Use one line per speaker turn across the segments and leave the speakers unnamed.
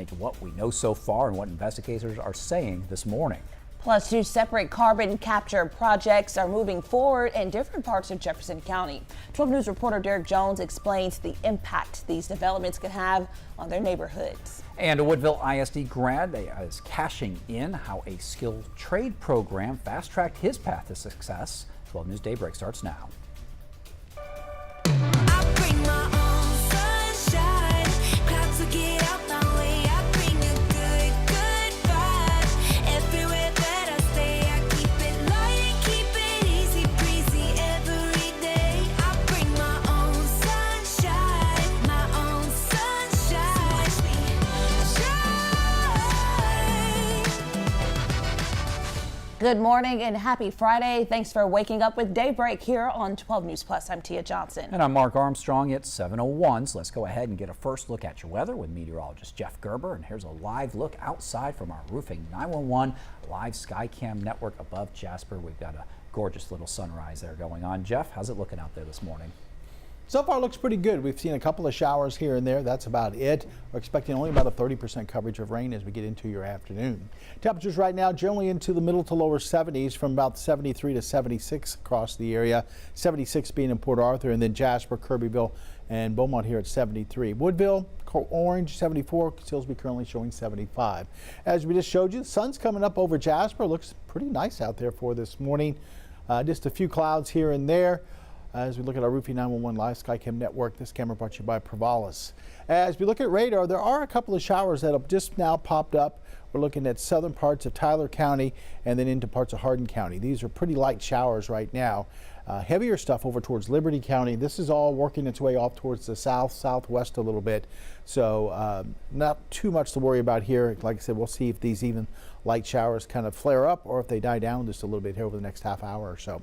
tonight, what we know so far and what investigators are saying this morning.
Plus, 2 separate carbon capture projects are moving forward in different parts of Jefferson County. 12 News reporter Derek Jones explains the impact these developments could have on their neighborhoods.
And a Woodville ISD grad is cashing in how a skilled trade program fast-tracked his path to success. 12 News Daybreak starts now.
Good morning and happy Friday. Thanks for waking up with Daybreak here on 12 News Plus. I'm Tia Johnson.
And I'm Mark Armstrong. It's 7:01. So let's go ahead and get a first look at your weather with meteorologist Jeff Gerber. And here's a live look outside from our Roofing 911 live Skycam network above Jasper. We've got a gorgeous little sunrise there going on. Jeff, how's it looking out there this morning?
So far looks pretty good. We've seen a couple of showers here and there. That's about it. We're expecting only about a 30% coverage of rain as we get into your afternoon. Temperatures right now generally into the middle to lower 70s from about 73 to 76 across the area. 76 being in Port Arthur, and then Jasper, Kirbyville, and Beaumont here at 73. Woodville, orange, 74. Silsbee currently showing 75. As we just showed you, the sun's coming up over Jasper. Looks pretty nice out there for this morning. Just a few clouds here and there. As we look at our Roofing 911 live Skycam network, this camera brought to you by Provalis. As we look at radar, there are a couple of showers that have just now popped up. We're looking at southern parts of Tyler County and then into parts of Hardin County. These are pretty light showers right now. Heavier stuff over towards Liberty County. This is all working its way off towards the southwest a little bit. So not too much to worry about here. Like I said, we'll see if these even light showers kind of flare up or if they die down just a little bit here over the next half hour or so.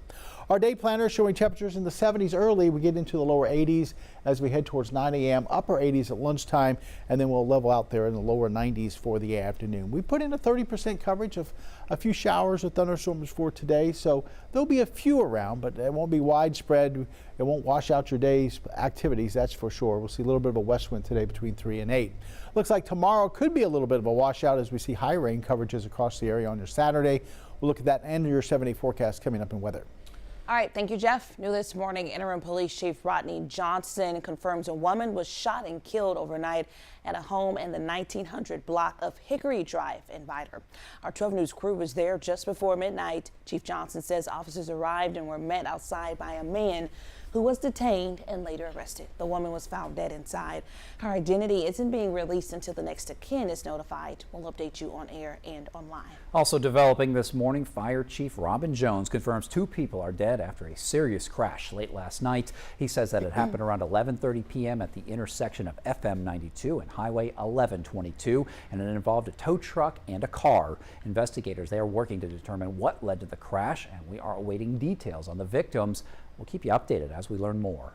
Our day planner showing temperatures in the 70s early. We get into the lower 80s as we head towards 9 a.m., upper 80s at lunchtime, and then we'll level out there in the lower 90s for the afternoon. We put in a 30% coverage of a few showers or thunderstorms for today, so there'll be a few around, but it won't be widespread. It won't wash out your day's activities, that's for sure. We'll see a little bit of a west wind today between 3 and 8. Looks like tomorrow could be a little bit of a washout as we see high rain coverages across the area on your Saturday. We'll look at that and your 7-day forecast coming up in weather.
All right, thank you, Jeff. New this morning, Interim Police Chief Rodney Johnson confirms a woman was shot and killed overnight at a home in the 1900 block of Hickory Drive in Vidor. Our 12 News crew was there just before midnight. Chief Johnson says officers arrived and were met outside by a man who was detained and later arrested. The woman was found dead inside. Her identity isn't being released until the next of kin is notified. We'll update you on air and online.
Also developing this morning, Fire Chief Robin Jones confirms 2 people are dead after a serious crash late last night. He says that it happened around 11:30 p.m. at the intersection of FM 92 and Highway 1122, and it involved a tow truck and a car. Investigators, they are working to determine what led to the crash, and we are awaiting details on the victims. We'll keep you updated as we learn more.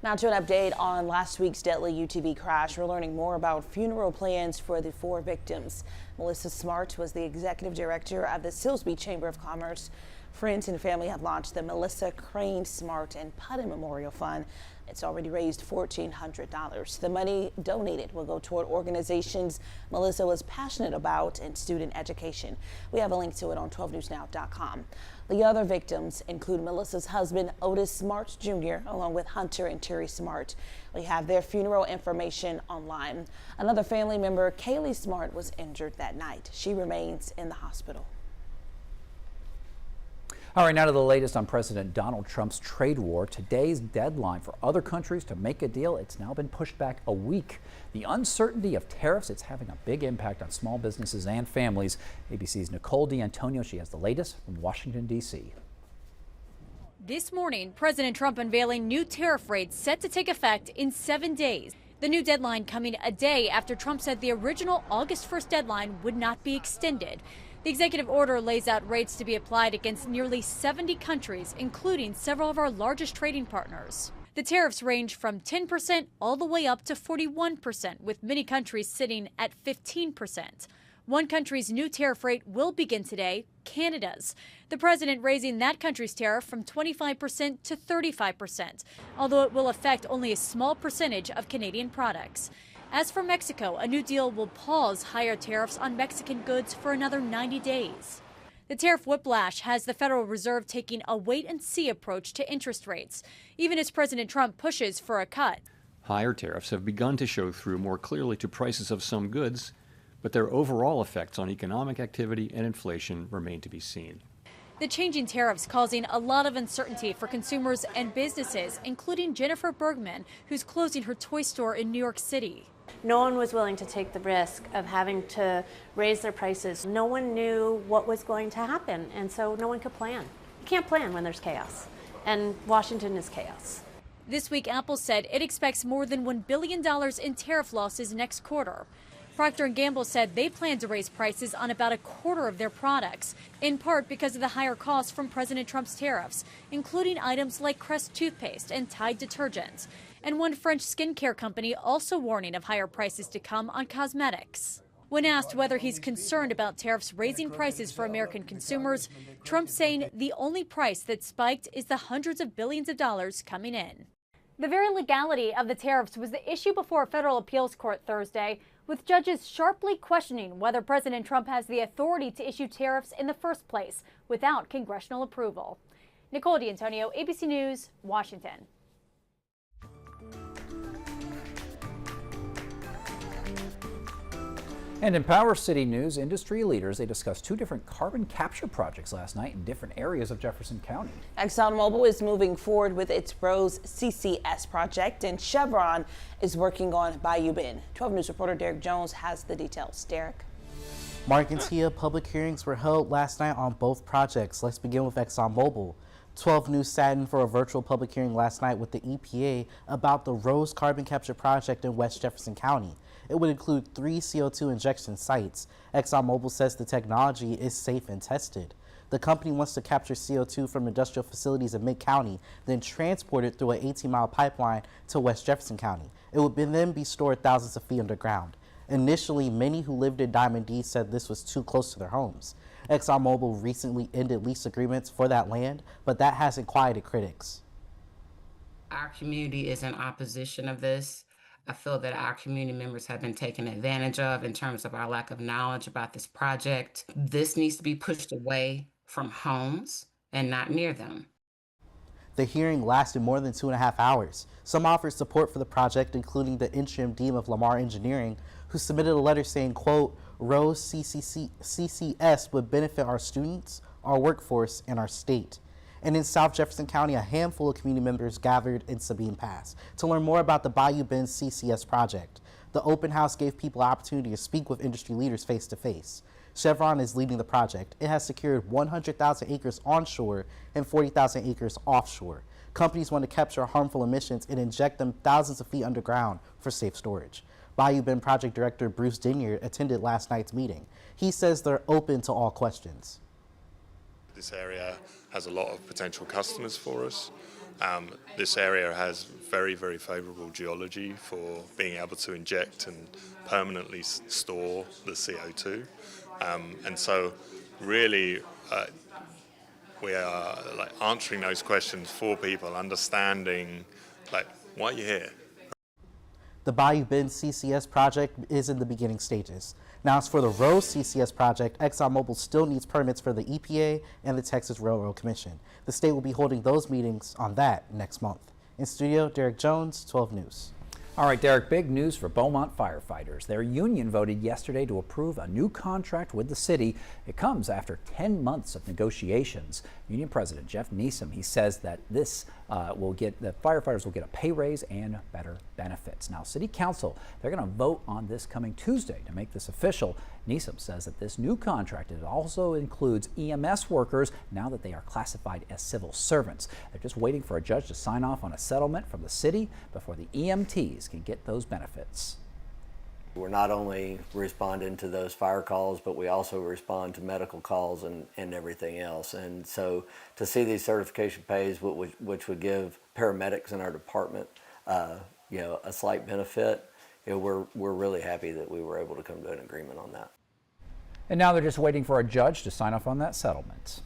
Now to an update on last week's deadly UTV crash. We're learning more about funeral plans for the 4 victims. Melissa Smart was the executive director of the Silsbee Chamber of Commerce. Friends and family have launched the Melissa Crane Smart and Puttin Memorial Fund. It's already raised $1,400. The money donated will go toward organizations Melissa was passionate about and student education. We have a link to it on 12newsnow.com. The other victims include Melissa's husband, Otis Smart Jr., along with Hunter and Terry Smart. We have their funeral information online. Another family member, Kaylee Smart, was injured that night. She remains in the hospital.
All right, now to the latest on President Donald Trump's trade war. Today's deadline for other countries to make a deal, it's now been pushed back a week. The uncertainty of tariffs, it's having a big impact on small businesses and families. ABC's Nicole D'Antonio, she has the latest from Washington, D.C.
This morning, President Trump unveiling new tariff rates set to take effect in 7 days. The new deadline coming a day after Trump said the original August 1st deadline would not be extended. The executive order lays out rates to be applied against nearly 70 countries, including several of our largest trading partners. The tariffs range from 10% all the way up to 41%, with many countries sitting at 15%. One country's new tariff rate will begin today, Canada's. The president raising that country's tariff from 25% to 35%, although it will affect only a small percentage of Canadian products. As for Mexico, a new deal will pause higher tariffs on Mexican goods for another 90 days. The tariff whiplash has the Federal Reserve taking a wait-and-see approach to interest rates, even as President Trump pushes for a cut.
Higher tariffs have begun to show through more clearly to prices of some goods, but their overall effects on economic activity and inflation remain to be seen.
The changing tariffs causing a lot of uncertainty for consumers and businesses, including Jennifer Bergman, who's closing her toy store in New York City.
No one was willing to take the risk of having to raise their prices. No one knew what was going to happen, and so no one could plan. You can't plan when there's chaos, and Washington is chaos.
This week, Apple said it expects more than $1 billion in tariff losses next quarter. Procter & Gamble said they plan to raise prices on about a quarter of their products, in part because of the higher costs from President Trump's tariffs, including items like Crest toothpaste and Tide detergents. And one French skincare company also warning of higher prices to come on cosmetics. When asked whether he's concerned about tariffs raising prices for American consumers, Trump saying the only price that spiked is the hundreds of billions of dollars coming in. The very legality of the tariffs was the issue before a federal appeals court Thursday, with judges sharply questioning whether President Trump has the authority to issue tariffs in the first place without congressional approval. Nicole D'Antonio, ABC News, Washington.
And in Power City news, industry leaders, they discussed two different carbon capture projects last night in different areas of Jefferson County.
ExxonMobil is moving forward with its Rose CCS project, and Chevron is working on Bayou Bend. 12 News reporter Derek Jones has the details. Derek.
Mark and Tia, public hearings were held last night on both projects. Let's begin with ExxonMobil. 12 News sat in for a virtual public hearing last night with the EPA about the Rose carbon capture project in West Jefferson County. It would include 3 CO2 injection sites. ExxonMobil says the technology is safe and tested. The company wants to capture CO2 from industrial facilities in Mid-County, then transport it through an 18-mile pipeline to West Jefferson County. It would then be stored thousands of feet underground. Initially, many who lived in Diamond D said this was too close to their homes. ExxonMobil recently ended lease agreements for that land, but that hasn't quieted critics.
Our community is in opposition of this. I feel that our community members have been taken advantage of in terms of our lack of knowledge about this project. This needs to be pushed away from homes and not near them.
The hearing lasted more than 2.5 hours. Some offered support for the project, including the interim dean of Lamar Engineering, who submitted a letter saying, quote, Rose CCS would benefit our students, our workforce, and our state. And in South Jefferson County, a handful of community members gathered in Sabine Pass to learn more about the Bayou Bend CCS project. The open house gave people an opportunity to speak with industry leaders face to face. Chevron is leading the project. It has secured 100,000 acres onshore and 40,000 acres offshore. Companies want to capture harmful emissions and inject them thousands of feet underground for safe storage. Bayou Bend Project Director Bruce Dinyard attended last night's meeting. He says they're open to all questions.
This area has a lot of potential customers for us. This area has very, very favorable geology for being able to inject and permanently store the CO2. And so really we are answering those questions for people, understanding why you're here.
The Bayou Bend CCS project is in the beginning stages. Now, as for the Rose CCS project, ExxonMobil still needs permits for the EPA and the Texas Railroad Commission. The state will be holding those meetings on that next month. In studio, Derek Jones, 12 News.
All right, Derek, big news for Beaumont firefighters. Their union voted yesterday to approve a new contract with the city. It comes after 10 months of negotiations. Union President Jeff Neeson, he says that the firefighters will get a pay raise and better benefits. Now, City Council, they're going to vote on this coming Tuesday to make this official. Neeson says that this new contract, it also includes EMS workers now that they are classified as civil servants. They're just waiting for a judge to sign off on a settlement from the city before the EMTs can get those benefits.
We're not only responding to those fire calls, but we also respond to medical calls and everything else. And so to see these certification pays, which would give paramedics in our department, a slight benefit, we're really happy that we were able to come to an agreement on that.
And now they're just waiting for a judge to sign off on that settlement.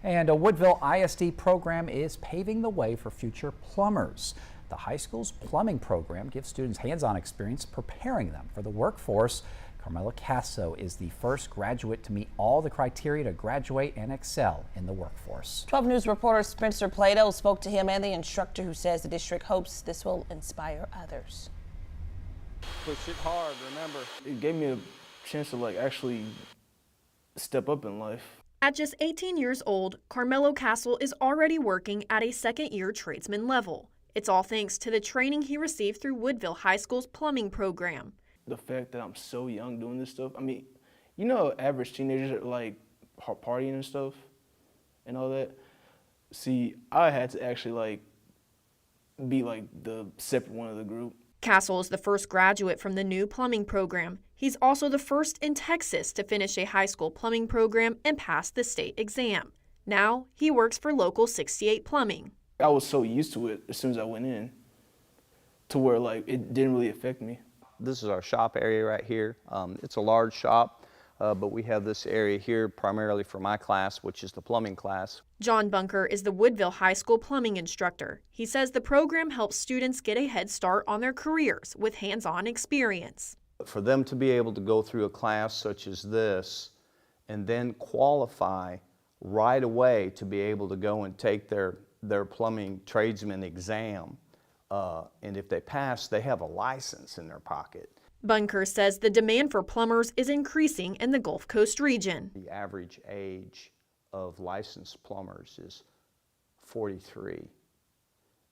And a Woodville ISD program is paving the way for future plumbers. The high school's plumbing program gives students hands-on experience preparing them for the workforce. Carmelo Casso is the first graduate to meet all the criteria to graduate and excel in the workforce.
12 News reporter Spencer Plato spoke to him and the instructor, who says the district hopes this will inspire others.
Push it hard, remember. It gave me a chance to actually step up in life.
At just 18 years old, Carmelo Casso is already working at a second-year tradesman level. It's all thanks to the training he received through Woodville High School's plumbing program.
The fact that I'm so young doing this stuff, I mean, you know, average teenagers are partying and stuff and all that. See, I had to actually be the separate one of the group.
Casso is the first graduate from the new plumbing program. He's also the first in Texas to finish a high school plumbing program and pass the state exam. Now he works for Local 68 Plumbing.
I was so used to it as soon as I went in to where it didn't really affect me.
This is our shop area right here. It's a large shop, but we have this area here primarily for my class, which is the plumbing class.
John Bunker is the Woodville High School plumbing instructor. He says the program helps students get a head start on their careers with hands-on experience.
For them to be able to go through a class such as this and then qualify right away to be able to go and take their plumbing tradesman exam, and if they pass, they have a license in their pocket.
Bunker says the demand for plumbers is increasing in the Gulf Coast region.
The average age of licensed plumbers is 43,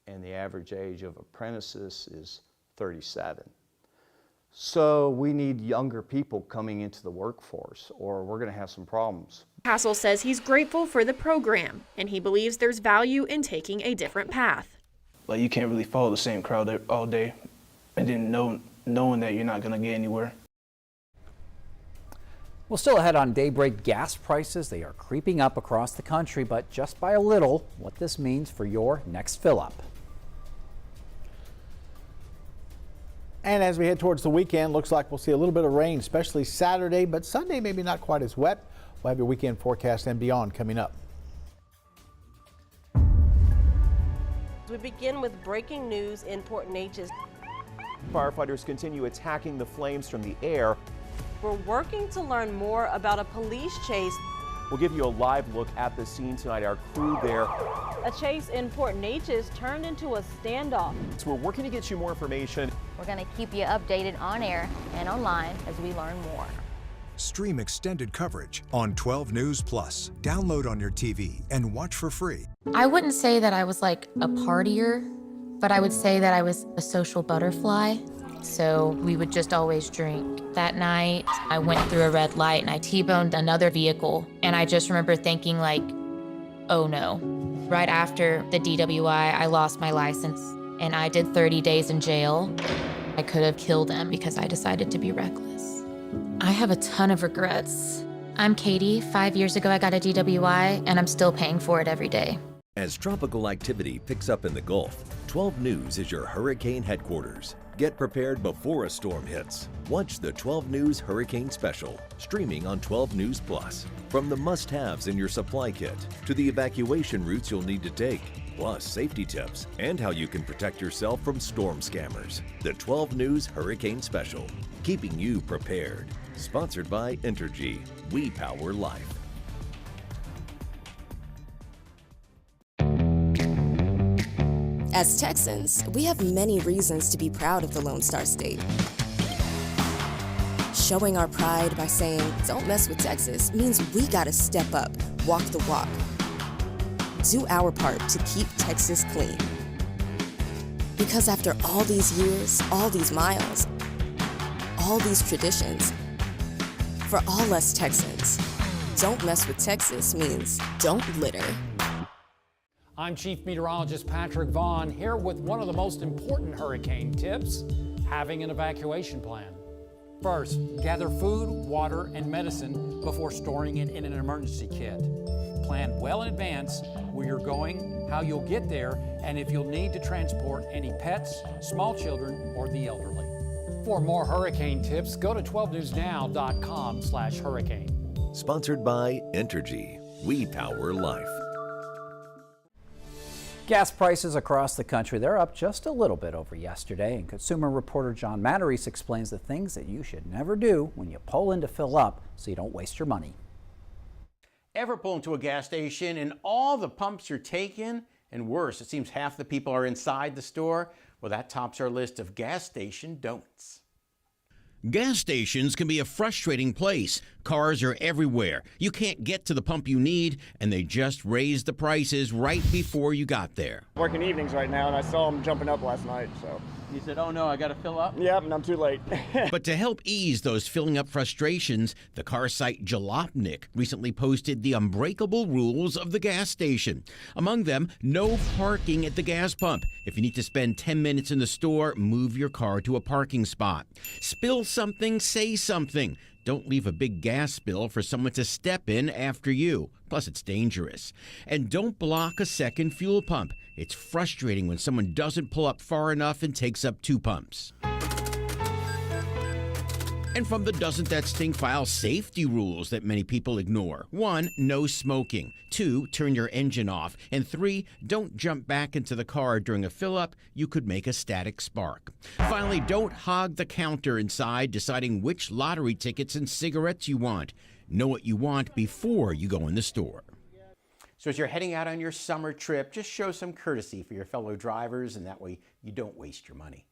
and the average age of apprentices is 37. So we need younger people coming into the workforce, or we're going to have some problems.
Casso says he's grateful for the program, and he believes there's value in taking a different path.
You can't really follow the same crowd all day and then knowing that you're not going to get anywhere.
Well, still ahead on Daybreak, gas prices, they are creeping up across the country, but just by a little. What this means for your next fill-up.
And as we head towards the weekend, looks like we'll see a little bit of rain, especially Saturday, but Sunday maybe not quite as wet. We'll have your weekend forecast and beyond coming up.
We begin with breaking news in Port Neches.
Firefighters continue attacking the flames from the air.
We're working to learn more about a police chase.
We'll give you a live look at the scene tonight. Our crew there.
A chase in Port Neches turned into a standoff.
So we're working to get you more information.
We're going to keep you updated on air and online as we learn more.
Stream extended coverage on 12 News Plus. Download on your TV and watch for free.
I wouldn't say that I was a partier, but I would say that I was a social butterfly. So we would just always drink. That night, I went through a red light and I T-boned another vehicle. And I just remember thinking oh no. Right after the DWI, I lost my license and I did 30 days in jail. I could have killed him because I decided to be reckless. I have a ton of regrets. I'm Katie. 5 years ago, I got a DWI, and I'm still paying for it every day.
As tropical activity picks up in the Gulf, 12 News is your hurricane headquarters. Get prepared before a storm hits. Watch the 12 News Hurricane Special, streaming on 12 News Plus. From the must-haves in your supply kit to the evacuation routes you'll need to take, plus safety tips and how you can protect yourself from storm scammers. The 12 News Hurricane Special, keeping you prepared. Sponsored by Entergy. We power life.
As Texans, we have many reasons to be proud of the Lone Star State. Showing our pride by saying, "Don't mess with Texas," means we gotta step up, walk the walk. Do our part to keep Texas clean. Because after all these years, all these miles, all these traditions, for all us Texans, don't mess with Texas means don't litter.
I'm Chief Meteorologist Patrick Vaughn, here with one of the most important hurricane tips, having an evacuation plan. First, gather food, water, and medicine before storing it in an emergency kit. Plan well in advance where you're going, how you'll get there, and if you'll need to transport any pets, small children, or the elderly. For more hurricane tips, go to 12newsnow.com/hurricane.
Sponsored by Entergy. We power life.
Gas prices across the country, they're up just a little bit over yesterday, and consumer reporter John Matarese explains the things that you should never do when you pull in to fill up so you don't waste your money.
Ever pull into a gas station and all the pumps are taken? And worse, it seems half the people are inside the store? Well, that tops our list of gas station don'ts.
Gas stations can be a frustrating place. Cars are everywhere. You can't get to the pump you need, and they just raised the prices right before you got there.
Working evenings right now, and I saw them jumping up last night, so.
You said, oh no, I got to fill up?
Yep, and I'm too late.
But to help ease those filling up frustrations, the car site Jalopnik recently posted the unbreakable rules of the gas station. Among them, no parking at the gas pump. If you need to spend 10 minutes in the store, move your car to a parking spot. Spill something, say something. Don't leave a big gas spill for someone to step in after you. Plus, it's dangerous. And don't block a second fuel pump. It's frustrating when someone doesn't pull up far enough and takes up 2 pumps. And from the Doesn't That Stink file, safety rules that many people ignore. 1, no smoking. 2, turn your engine off. And 3, don't jump back into the car during a fill-up. You could make a static spark. Finally, don't hog the counter inside, deciding which lottery tickets and cigarettes you want. Know what you want before you go in the store.
So as you're heading out on your summer trip, just show some courtesy for your fellow drivers, and that way you don't waste your money.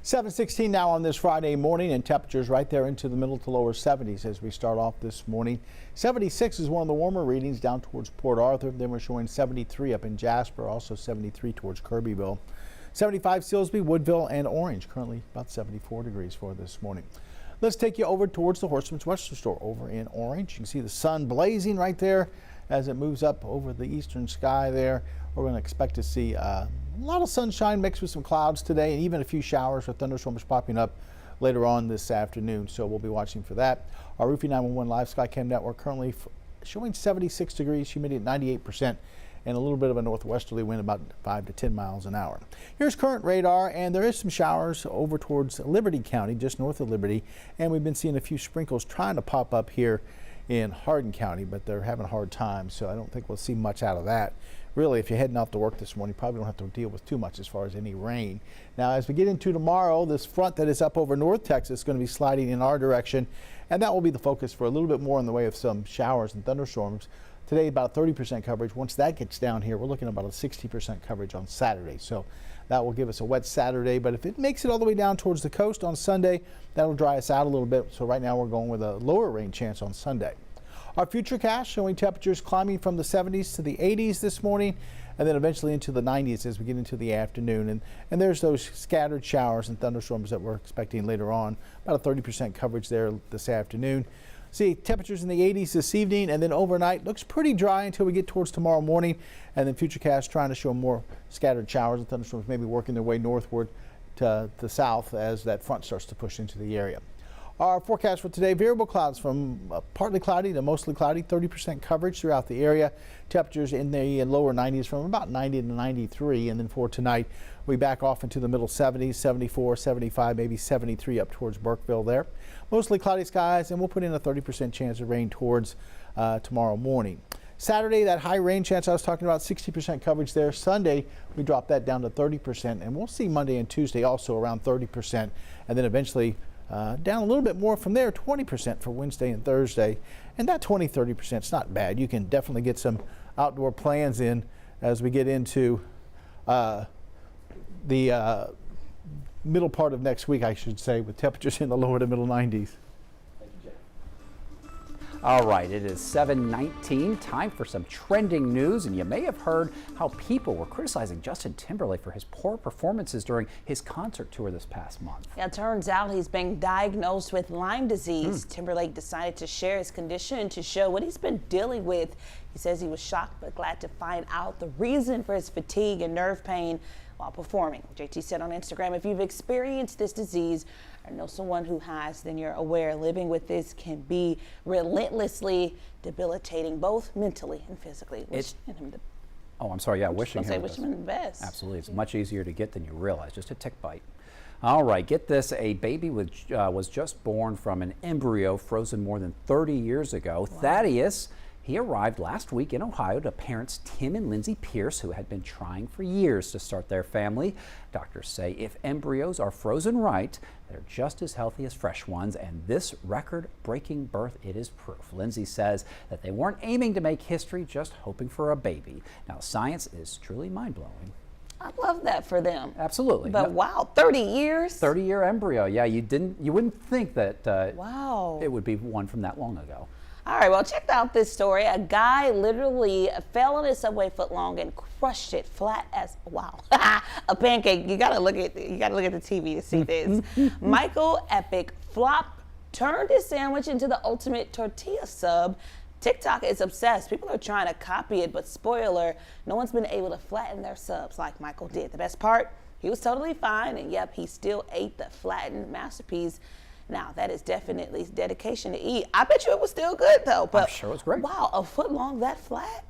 .16 now on this Friday morning, and temperatures right there into the middle to lower 70s as we start off this morning. 76 is one of the warmer readings down towards Port Arthur. Then we're showing 73 up in Jasper, also 73 towards Kirbyville. 75 Silsbee, Woodville, and Orange. Currently about 74 degrees for this morning. Let's take you over towards the Horseman's Western Store over in Orange. You can see the sun blazing right there as it moves up over the eastern sky there. We're going to expect to see a lot of sunshine mixed with some clouds today, and even a few showers with thunderstorms popping up later on this afternoon. So we'll be watching for that. Our Roofing 911 Live Skycam network currently showing 76 degrees, humidity at 98%. And a little bit of a northwesterly wind, about 5 to 10 miles an hour. Here's current radar, and there is some showers over towards Liberty County, just north of Liberty, and we've been seeing a few sprinkles trying to pop up here in Hardin County, but they're having a hard time, so I don't think we'll see much out of that. Really, if you're heading off to work this morning, you probably don't have to deal with too much as far as any rain. Now, as we get into tomorrow, this front that is up over North Texas is going to be sliding in our direction, and that will be the focus for a little bit more in the way of some showers and thunderstorms. Today, about 30% coverage. Once that gets down here, we're looking at about a 60% coverage on Saturday. So that will give us a wet Saturday. But if it makes it all the way down towards the coast on Sunday, that'll dry us out a little bit. So right now we're going with a lower rain chance on Sunday. Our futurecast showing temperatures climbing from the 70s to the 80s this morning, and then eventually into the 90s as we get into the afternoon. And there's those scattered showers and thunderstorms that we're expecting later on. About a 30% coverage there this afternoon. See temperatures in the 80s this evening, and then overnight looks pretty dry until we get towards tomorrow morning, and then futurecast trying to show more scattered showers and thunderstorms maybe working their way northward to the south as that front starts to push into the area. Our forecast for today, variable clouds from partly cloudy to mostly cloudy, 30% coverage throughout the area. Temperatures in the lower 90s from about 90 to 93. And then for tonight, we back off into the middle 70s, 74, 75, maybe 73 up towards Burkeville there. Mostly cloudy skies, and we'll put in a 30% chance of rain towards tomorrow morning. Saturday, that high rain chance I was talking about, 60% coverage there. Sunday, we drop that down to 30%, and we'll see Monday and Tuesday also around 30%, and then eventually down a little bit more from there, 20% for Wednesday and Thursday. And that 20-30% is not bad. You can definitely get some outdoor plans in as we get into the middle part of next week, I should say, with temperatures in the lower to middle 90s.
All right, it is 7:19, time for some trending news, and you may have heard how people were criticizing Justin Timberlake for his poor performances during his concert tour this past month.
Yeah, it turns out he's been diagnosed with Lyme disease. Timberlake decided to share his condition to show what he's been dealing with. He says he was shocked but glad to find out the reason for his fatigue and nerve pain while performing. JT said on Instagram, if you've experienced this disease or know someone who has, then you're aware living with this can be relentlessly debilitating, both mentally and physically.
Oh, I'm sorry. Yeah, wishing him
the best.
Absolutely. It's much easier to get than you realize. Just a tick bite. All right, get this. A baby was just born from an embryo frozen more than 30 years ago. Wow. Thaddeus, he arrived last week in Ohio to parents Tim and Lindsay Pierce, who had been trying for years to start their family. Doctors say if embryos are frozen right, they're just as healthy as fresh ones, and this record-breaking birth, it is proof. Lindsay says that they weren't aiming to make history, just hoping for a baby. Now, science is truly mind-blowing.
I love that for them.
Absolutely.
But wow, 30 years?
30-year embryo. Yeah, you wouldn't think that
wow.
It would be one from that long ago.
All right, well, check out this story. A guy literally fell on his Subway footlong and crushed it flat as a pancake. You gotta look at the TV to see this. Michael Epic Flop turned his sandwich into the ultimate tortilla sub. TikTok is obsessed. People are trying to copy it, but spoiler, no one's been able to flatten their subs like Michael did. The best part, he was totally fine, and yep, he still ate the flattened masterpiece. Now, that is definitely dedication to eat. I bet you it was still good, though. But
I'm sure it was great.
Wow, a foot long that flat?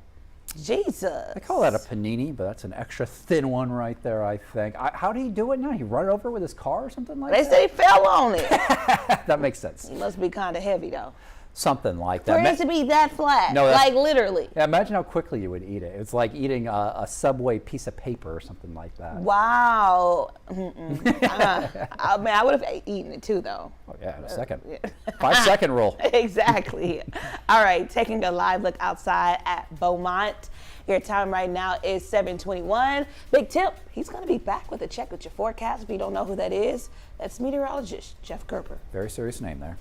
Jesus.
I call that a panini, but that's an extra thin one right there, I think. How did he do it now? He run it over with his car or something like that?
They say he fell on it.
That makes sense.
He must be kind of heavy, though.
Something like that.
For it to be that flat,
no,
like literally.
Yeah, imagine how quickly you would eat it. It's like eating a Subway piece of paper or something like that.
Wow. I would have eaten it too, though.
Oh, yeah, in a second. 5-second rule.
Exactly. All right, taking a live look outside at Beaumont. Your time right now is 7:21. Big tip, he's going to be back with a check with your forecast. If you don't know who that is, that's meteorologist Jeff Gerber.
Very serious name there.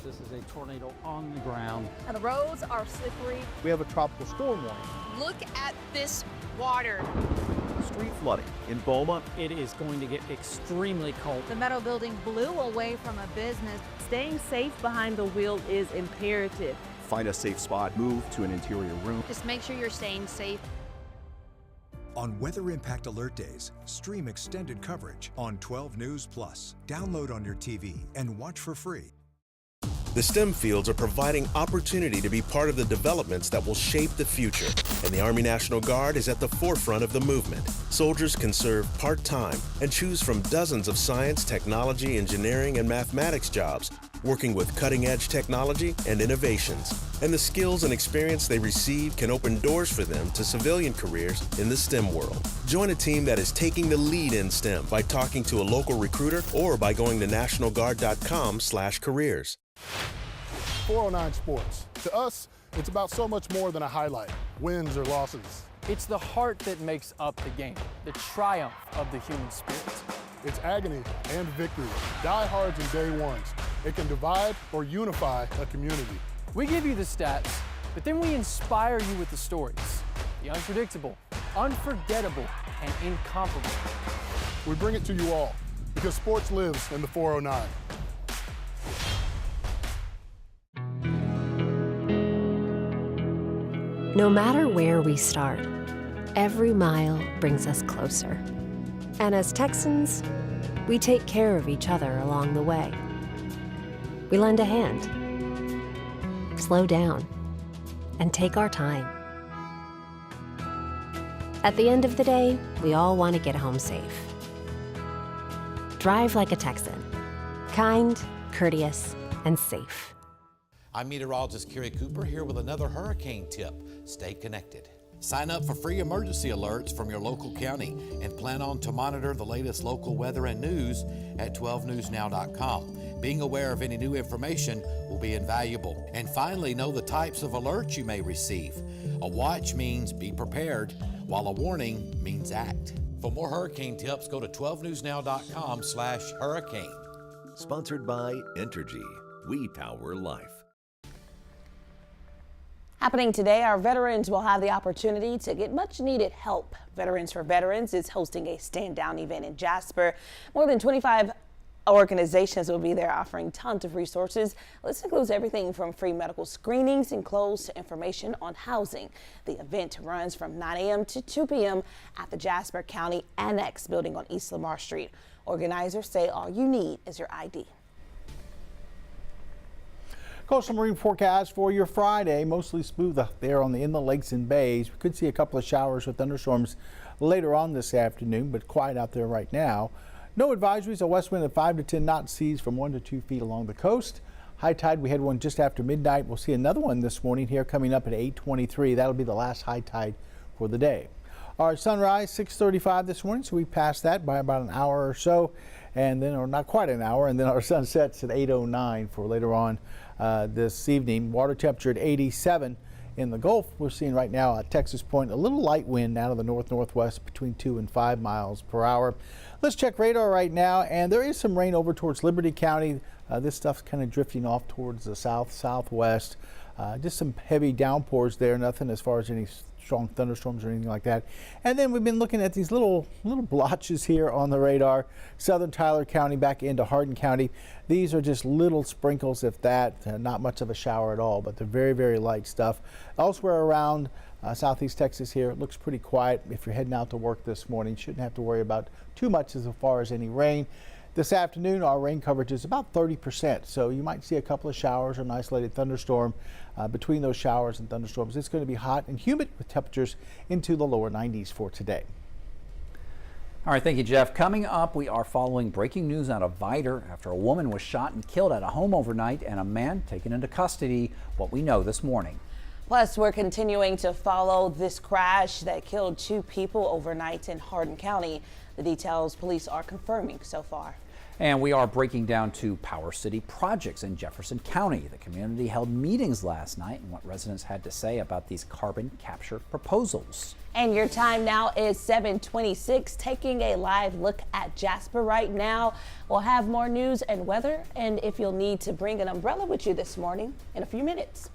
This is a tornado on the ground.
And the roads are slippery.
We have a tropical storm warning.
Look at this water.
Street flooding in Beaumont.
It is going to get extremely cold.
The metal building blew away from a business.
Staying safe behind the wheel is imperative.
Find a safe spot, move to an interior room.
Just make sure you're staying safe.
On Weather Impact Alert Days, stream extended coverage on 12 News Plus. Download on your TV and watch for free.
The STEM fields are providing opportunity to be part of the developments that will shape the future, and the Army National Guard is at the forefront of the movement. Soldiers can serve part-time and choose from dozens of science, technology, engineering, and mathematics jobs, working with cutting-edge technology and innovations. And the skills and experience they receive can open doors for them to civilian careers in the STEM world. Join a team that is taking the lead in STEM by talking to a local recruiter or by going to nationalguard.com/careers.
409 Sports. To us, it's about so much more than a highlight, wins or losses.
It's the heart that makes up the game, the triumph of the human spirit.
It's agony and victory, diehards and day ones. It can divide or unify a community.
We give you the stats, but then we inspire you with the stories. The unpredictable, unforgettable, and incomparable.
We bring it to you all because sports lives in the 409.
No matter where we start, every mile brings us closer. And as Texans, we take care of each other along the way. We lend a hand, slow down, and take our time. At the end of the day, we all want to get home safe. Drive like a Texan. Kind, courteous, and safe.
I'm meteorologist Kerry Cooper here with another hurricane tip. Stay connected. Sign up for free emergency alerts from your local county and plan on to monitor the latest local weather and news at 12newsnow.com. Being aware of any new information will be invaluable. And finally, know the types of alerts you may receive. A watch means be prepared, while a warning means act. For more hurricane tips, go to 12newsnow.com/hurricane.
Sponsored by Entergy. We power life.
Happening today, our veterans will have the opportunity to get much needed help. Veterans for Veterans is hosting a stand down event in Jasper. More than 25 organizations will be there offering tons of resources. This includes everything from free medical screenings and clothes to information on housing. The event runs from 9 a.m. to 2 p.m. at the Jasper County Annex building on East Lamar Street. Organizers say all you need is your ID.
Coastal Marine forecast for your Friday, mostly smooth there on the inland lakes and bays. We could see a couple of showers with thunderstorms later on this afternoon, but quiet out there right now. No advisories, a west wind at 5 to 10 knot, seas from 1 to 2 feet along the coast. High tide, we had one just after midnight. We'll see another one this morning here coming up at 8:23. That'll be the last high tide for the day. Our sunrise 6:35 this morning, so we passed that by about an hour or so, and then, or not quite an hour, and then our sun sets at 8:09 for later on this evening. Water temperature at 87. In the Gulf, we're seeing right now at Texas Point a little light wind out of the north-northwest between 2 and 5 miles per hour. Let's check radar right now, and there is some rain over towards Liberty County. This stuff's kind of drifting off towards the south-southwest. Just some heavy downpours there, nothing as far as any strong thunderstorms or anything like that. And then we've been looking at these little blotches here on the radar. Southern Tyler County back into Hardin County. These are just little sprinkles, if that, not much of a shower at all, but they're very, very light stuff. Elsewhere around southeast Texas here, it looks pretty quiet. If you're heading out to work this morning, shouldn't have to worry about too much as far as any rain. This afternoon, our rain coverage is about 30%, so you might see a couple of showers or an isolated thunderstorm. Between those showers and thunderstorms, it's going to be hot and humid with temperatures into the lower 90s for today.
All right, thank you, Jeff. Coming up, we are following breaking news out of Vidor after a woman was shot and killed at a home overnight and a man taken into custody. What we know this morning.
Plus, we're continuing to follow this crash that killed 2 people overnight in Hardin County. The details police are confirming so far.
And we are breaking down 2 Power City projects in Jefferson County. The community held meetings last night and what residents had to say about these carbon capture proposals.
And your time now is 7:26. Taking a live look at Jasper right now. We'll have more news and weather, and if you'll need to bring an umbrella with you this morning in a few minutes.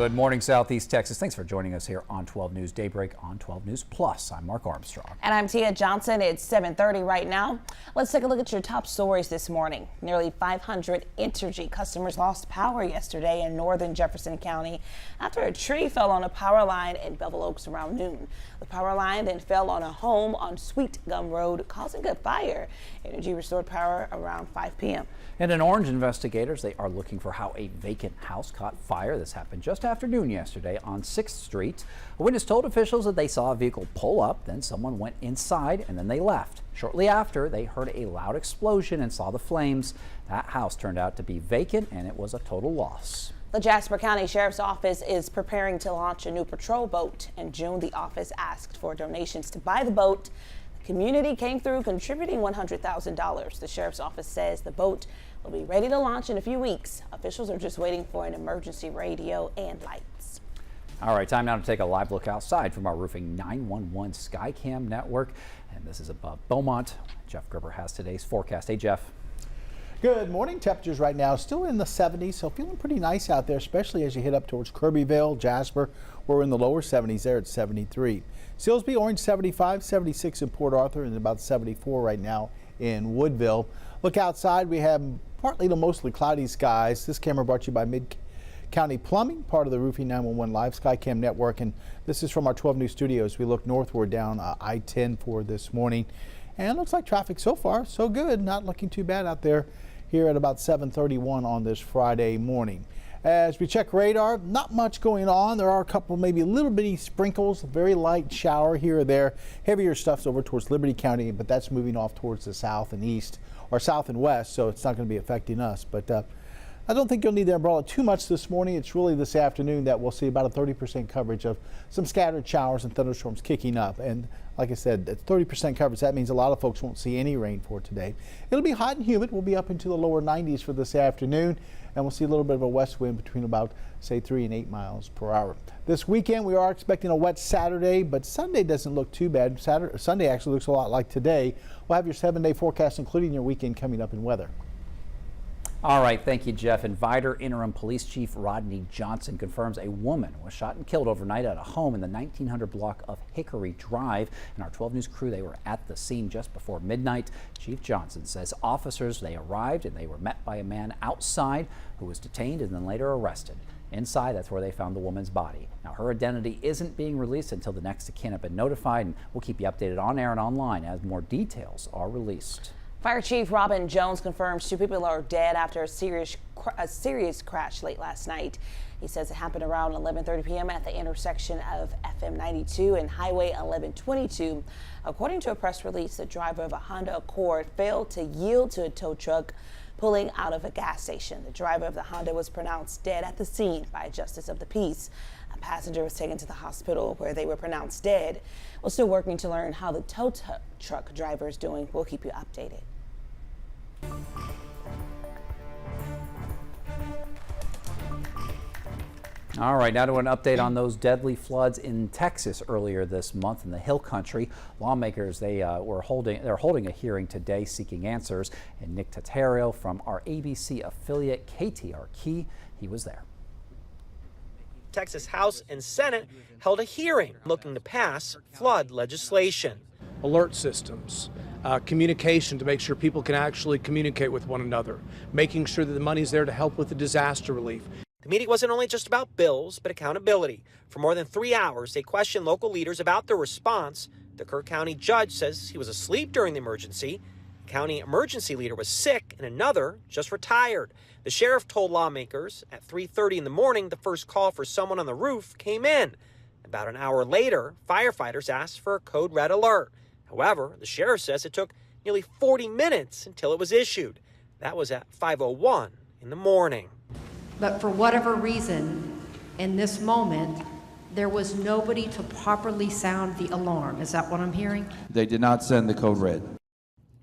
Good morning, Southeast Texas. Thanks for joining us here on 12 News Daybreak on 12 News Plus. I'm Mark Armstrong.
And I'm Tia Johnson. It's 7:30 right now. Let's take a look at your top stories this morning. Nearly 500 Entergy customers lost power yesterday in northern Jefferson County after a tree fell on a power line in Bevel Oaks around noon. The power line then fell on a home on Sweet Gum Road, causing a fire. Entergy restored power around 5 p.m.
And in Orange, investigators, they are looking for how a vacant house caught fire. This happened just after noon yesterday on 6th Street. A witness told officials that they saw a vehicle pull up, then someone went inside and then they left. Shortly after, they heard a loud explosion and saw the flames. That house turned out to be vacant and it was a total loss.
The Jasper County Sheriff's Office is preparing to launch a new patrol boat. In June, the office asked for donations to buy the boat. The community came through contributing $100,000. The Sheriff's Office says the boat will be ready to launch in a few weeks. Officials are just waiting for an emergency radio and lights.
All right, time now to take a live look outside from our Roofing 911 Skycam network. And this is above Beaumont. Jeff Gerber has today's forecast. Hey, Jeff.
Good morning. Temperatures right now still in the 70s, so feeling pretty nice out there, especially as you head up towards Kirbyville, Jasper. We're in the lower 70s there at 73. Silsbee, Orange 75, 76 in Port Arthur, and about 74 right now in Woodville. Look outside. We have partly to mostly cloudy skies. This camera brought to you by Mid-County Plumbing, part of the Roofing 911 Live Skycam network. And this is from our 12 News studios. We look northward down I-10 for this morning. And it looks like traffic so far so good. Not looking too bad out there here at about 7:31 on this Friday morning. As we check radar, not much going on. There are a couple, maybe a little bitty sprinkles, very light shower here or there. Heavier stuff's over towards Liberty County, but that's moving off towards the south and east, or south and west, so it's not going to be affecting us. But I don't think you'll need the umbrella too much this morning. It's really this afternoon that we'll see about a 30% coverage of some scattered showers and thunderstorms kicking up. And like I said, at 30% coverage, that means a lot of folks won't see any rain for today. It'll be hot and humid. We'll be up into the lower 90s for this afternoon, and we'll see a little bit of a west wind between about, say, 3 and 8 miles per hour. This weekend, we are expecting a wet Saturday, but Sunday doesn't look too bad. Sunday actually looks a lot like today. We'll have your 7-day forecast, including your weekend, coming up in weather.
All right, thank you, Jeff. And Vider Interim Police Chief Rodney Johnson confirms a woman was shot and killed overnight at a home in the 1900 block of Hickory Drive. And our 12 News crew, they were at the scene just before midnight. Chief Johnson says officers, they arrived and they were met by a man outside who was detained and then later arrested. Inside, that's where they found the woman's body. Now, her identity isn't being released until the next of kin have been notified, and we'll keep you updated on air and online as more details are released.
Fire Chief Robin Jones confirms 2 people are dead after a serious crash late last night. He says it happened around 11:30 p.m. at the intersection of FM 92 and Highway 1122. According to a press release, the driver of a Honda Accord failed to yield to a tow truck pulling out of a gas station. The driver of the Honda was pronounced dead at the scene by a justice of the peace. A passenger was taken to the hospital where they were pronounced dead. We're still working to learn how the tow truck driver is doing. We'll keep you updated.
All right, now to an update on those deadly floods in Texas earlier this month in the Hill Country. Lawmakers, they're holding a hearing today seeking answers. And Nick Tatario from our ABC affiliate KTRK, he was there.
Texas House and Senate held a hearing looking to pass flood legislation.
Alert systems, communication to make sure people can actually communicate with one another, making sure that the money's there to help with the disaster relief.
The meeting wasn't only just about bills, but accountability. For more than 3 hours, they questioned local leaders about their response. The Kerr County judge says he was asleep during the emergency. The county emergency leader was sick, and another just retired. The sheriff told lawmakers at 3:30 in the morning the first call for someone on the roof came in. About an hour later, firefighters asked for a code red alert. However, the sheriff says it took nearly 40 minutes until it was issued. That was at 5:01 in the morning.
But for whatever reason, in this moment, there was nobody to properly sound the alarm. Is that what I'm hearing?
They did not send the code red.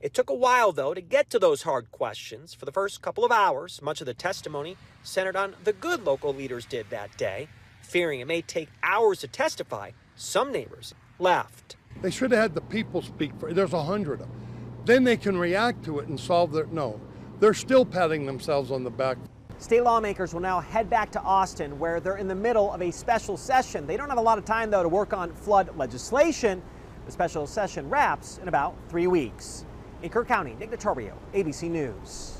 It took a while, though, to get to those hard questions. For the first couple of hours, much of the testimony centered on the good local leaders did that day. Fearing it may take hours to testify, some neighbors left.
They should have had the people speak for. There's 100 of them. Then they can react to it and solve their. No, they're still patting themselves on the back.
State lawmakers will now head back to Austin, where they're in the middle of a special session. They don't have a lot of time, though, to work on flood legislation. The special session wraps in about 3 weeks. In Kerr County, Nick Notario, ABC News.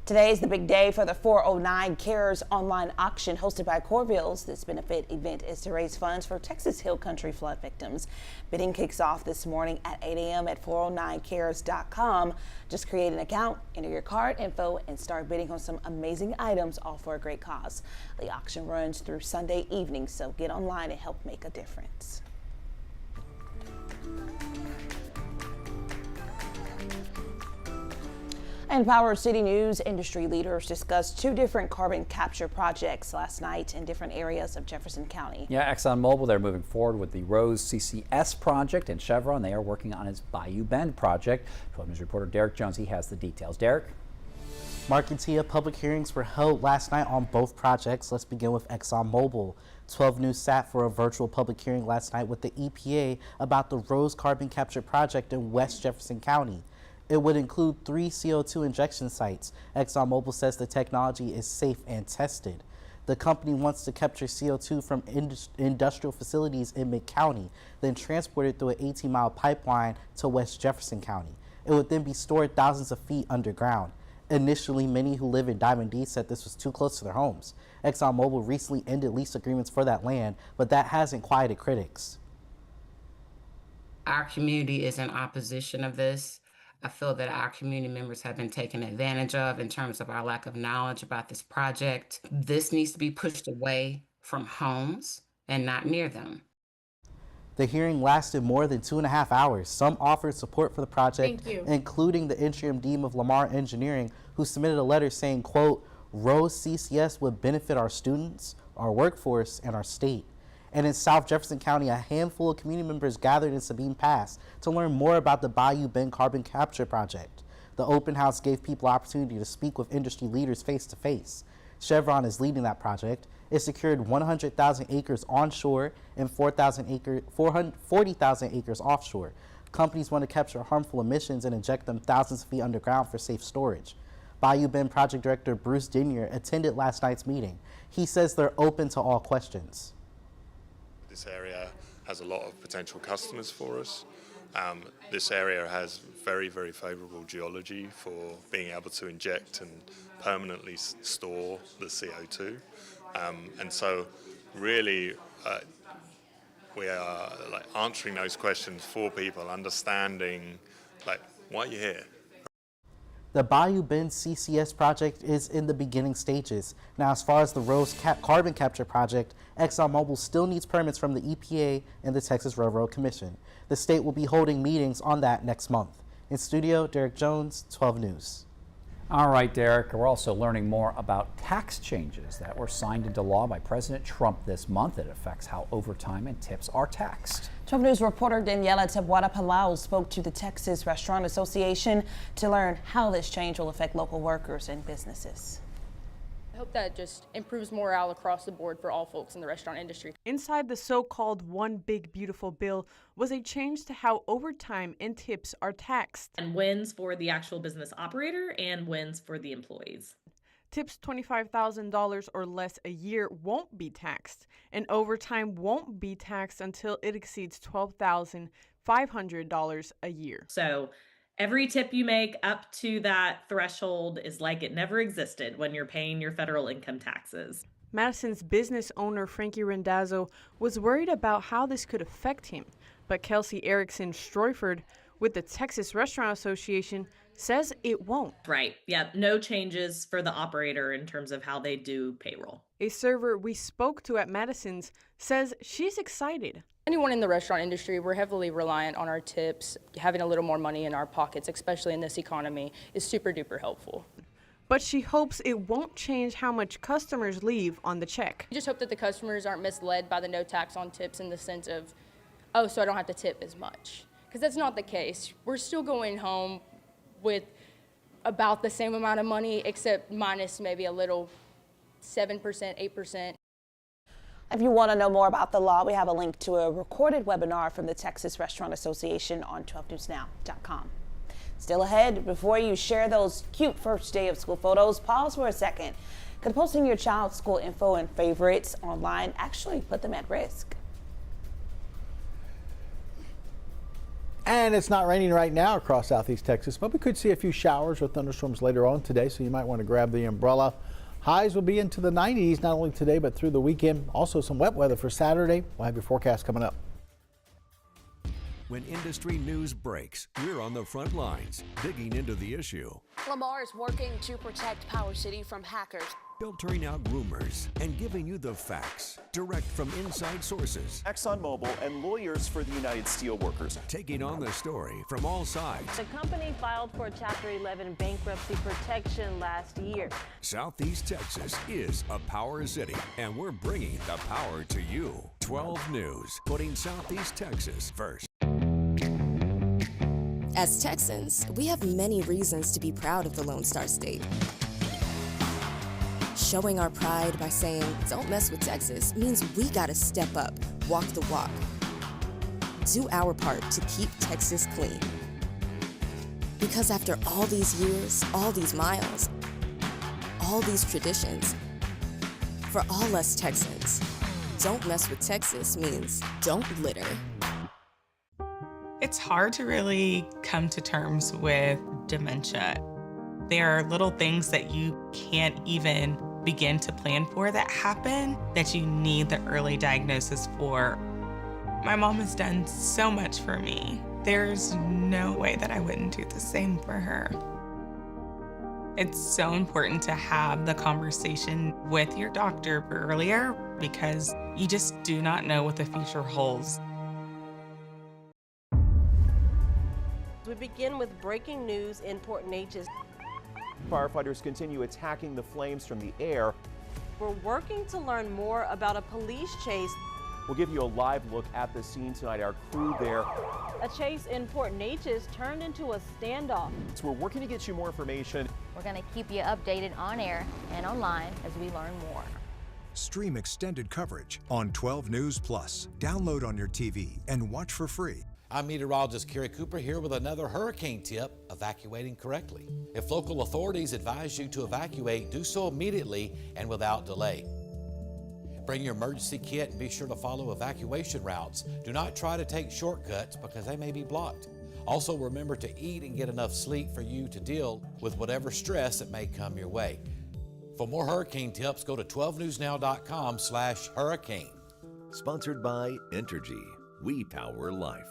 Today is the big day for the 409 Cares online auction hosted by Corville's. This benefit event is to raise funds for Texas Hill Country flood victims. Bidding kicks off this morning at 8 a.m. at 409cares.com. Just create an account, enter your card info, and start bidding on some amazing items, all for a great cause. The auction runs through Sunday evening, so get online and help make a difference. And Power City News industry leaders discussed 2 different carbon capture projects last night in different areas of Jefferson County.
Yeah, ExxonMobil, they're moving forward with the Rose CCS project, and Chevron, they are working on its Bayou Bend project. 12 News reporter Derek Jones, he has the details. Derek?
Mark and Tia, public hearings were held last night on both projects. Let's begin with ExxonMobil. 12 News sat for a virtual public hearing last night with the EPA about the Rose carbon capture project in West Jefferson County. It would include 3 CO2 injection sites. ExxonMobil says the technology is safe and tested. The company wants to capture CO2 from industrial facilities in mid-county, then transport it through an 18-mile pipeline to West Jefferson County. It would then be stored thousands of feet underground. Initially, many who live in Diamond D said this was too close to their homes. ExxonMobil recently ended lease agreements for that land, but that hasn't quieted critics.
Our community is in opposition of this. I feel that our community members have been taken advantage of in terms of our lack of knowledge about this project. This needs to be pushed away from homes and not near them.
The hearing lasted more than 2.5 hours. Some offered support for the project, including the interim dean of Lamar Engineering, who submitted a letter saying, quote, Rose CCS would benefit our students, our workforce, and our state. And in South Jefferson County, a handful of community members gathered in Sabine Pass to learn more about the Bayou Bend carbon capture project. The open house gave people opportunity to speak with industry leaders face to face. Chevron is leading that project. It secured 100,000 acres onshore and 40,000 acres offshore. Companies want to capture harmful emissions and inject them thousands of feet underground for safe storage. Bayou Bend project director Bruce Denier attended last night's meeting. He says they're open to all questions.
This area has a lot of potential customers for us. This area has very, very favorable geology for being able to inject and permanently store the CO2. And so really we are answering those questions for people, understanding why you're here.
The Bayou Bend CCS project is in the beginning stages. Now, as far as the Rose carbon capture project, ExxonMobil still needs permits from the EPA and the Texas Railroad Commission. The state will be holding meetings on that next month. In studio, Derek Jones, 12 News.
All right, Derek, we're also learning more about tax changes that were signed into law by President Trump this month. It affects how overtime and tips are taxed.
12 News reporter Daniela Tabuada-Palau spoke to the Texas Restaurant Association to learn how this change will affect local workers and businesses.
I hope that just improves morale across the board for all folks in the restaurant industry.
Inside the so-called One Big Beautiful Bill was a change to how overtime and tips are taxed.
And wins for the actual business operator and wins for the employees.
Tips $25,000 or less a year won't be taxed, and overtime won't be taxed until it exceeds $12,500 a year.
So every tip you make up to that threshold is like it never existed when you're paying your federal income taxes.
Madison's business owner, Frankie Rendazzo, was worried about how this could affect him, but Kelsey Erickson Stroyford with the Texas Restaurant Association says it won't.
Right. Yeah, no changes for the operator in terms of how they do payroll.
A server we spoke to at Madison's says she's excited.
Anyone in the restaurant industry, we're heavily reliant on our tips. Having a little more money in our pockets, especially in this economy, is super duper helpful.
But she hopes it won't change how much customers leave on the check.
I just hope that the customers aren't misled by the no tax on tips in the sense of, oh, so I don't have to tip as much. Because that's not the case. We're still going home with about the same amount of money, except minus maybe a little 7%, 8%.
If you want to know more about the law, we have a link to a recorded webinar from the Texas Restaurant Association on 12newsnow.com. Still ahead, before you share those cute first day of school photos, pause for a second. Could posting your child's school info and favorites online actually put them at risk?
And it's not raining right now across southeast Texas, but we could see a few showers or thunderstorms later on today, so you might want to grab the umbrella. Highs will be into the 90s not only today but through the weekend. Also some wet weather for Saturday. We'll have your forecast coming up.
When industry news breaks, we're on the front lines, digging into the issue.
Lamar is working to protect Power City from hackers,
Filtering out rumors and giving you the facts direct from inside sources.
ExxonMobil and lawyers for the United Steelworkers
taking on the story from all sides.
The company filed for Chapter 11 bankruptcy protection last year.
Southeast Texas is a power city, and we're bringing the power to you. 12 News, putting Southeast Texas first.
As Texans, we have many reasons to be proud of the Lone Star State. Showing our pride by saying, "Don't mess with Texas," means we gotta step up, walk the walk. Do our part to keep Texas clean. Because after all these years, all these miles, all these traditions, for all us Texans, don't mess with Texas means don't litter.
It's hard to really come to terms with dementia. There are little things that you can't even begin to plan for that happen that you need the early diagnosis for. My mom has done so much for me. There's no way that I wouldn't do the same for her. It's so important to have the conversation with your doctor earlier because you just do not know what the future holds.
We begin with breaking news in Port Neches.
Firefighters continue attacking the flames from the air.
We're working to learn more about a police chase.
We'll give you a live look at the scene tonight. Our crew there.
A chase in Port Neches turned into a standoff.
So we're working to get you more information.
We're going to keep you updated on air and online as we learn more.
Stream extended coverage on 12 News Plus. Download on your TV and watch for free.
I'm meteorologist Kerry Cooper here with another hurricane tip, evacuating correctly. If local authorities advise you to evacuate, do so immediately and without delay. Bring your emergency kit and be sure to follow evacuation routes. Do not try to take shortcuts because they may be blocked. Also, remember to eat and get enough sleep for you to deal with whatever stress that may come your way. For more hurricane tips, go to 12newsnow.com/hurricane.
Sponsored by Entergy. We power life.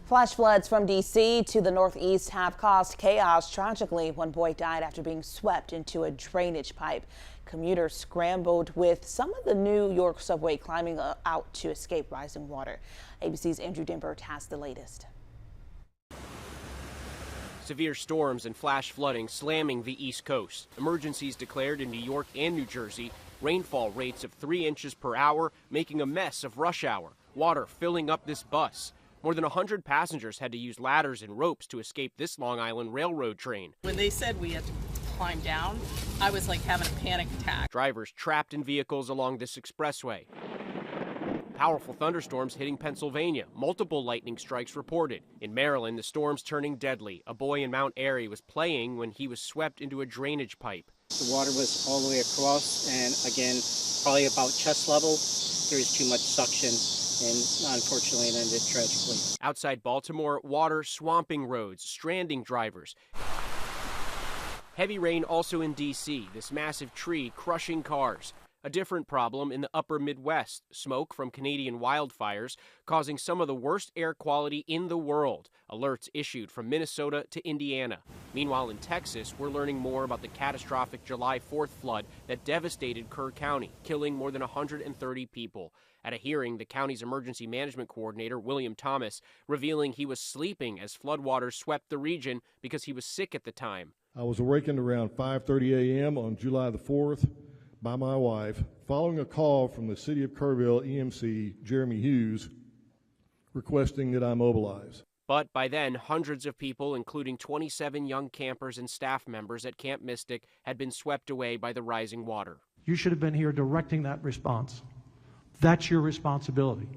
Flash floods from D.C. to the northeast have caused chaos. Tragically, one boy died after being swept into a drainage pipe. Commuters scrambled with some of the New York subway climbing out to escape rising water. ABC's Andrew Dimbert has the latest.
Severe storms and flash flooding slamming the East Coast. Emergencies declared in New York and New Jersey. Rainfall rates of 3 inches per hour, making a mess of rush hour. Water filling up this bus. More than 100 passengers had to use ladders and ropes to escape this Long Island Railroad train.
When they said we had to climb down, I was like having a panic attack.
Drivers trapped in vehicles along this expressway. Powerful thunderstorms hitting Pennsylvania. Multiple lightning strikes reported. In Maryland, the storm's turning deadly. A boy in Mount Airy was playing when he was swept into a drainage pipe.
The water was all the way across, and again, probably about chest level. There was too much suction, and unfortunately it ended tragically.
Outside Baltimore, water swamping roads, stranding drivers. Heavy rain also in D.C., this massive tree crushing cars. A different problem in the upper Midwest, smoke from Canadian wildfires causing some of the worst air quality in the world. Alerts issued from Minnesota to Indiana. Meanwhile, in Texas, we're learning more about the catastrophic July 4th flood that devastated Kerr County, killing more than 130 people. At a hearing, the county's emergency management coordinator, William Thomas, revealing he was sleeping as floodwaters swept the region because he was sick at the time.
I was awakened around 5:30 a.m. on July the 4th by my wife, following a call from the City of Kerrville EMC, Jeremy Hughes, requesting that I mobilize.
But by then, hundreds of people, including 27 young campers and staff members at Camp Mystic, had been swept away by the rising water.
You should have been here directing that response. That's your responsibility.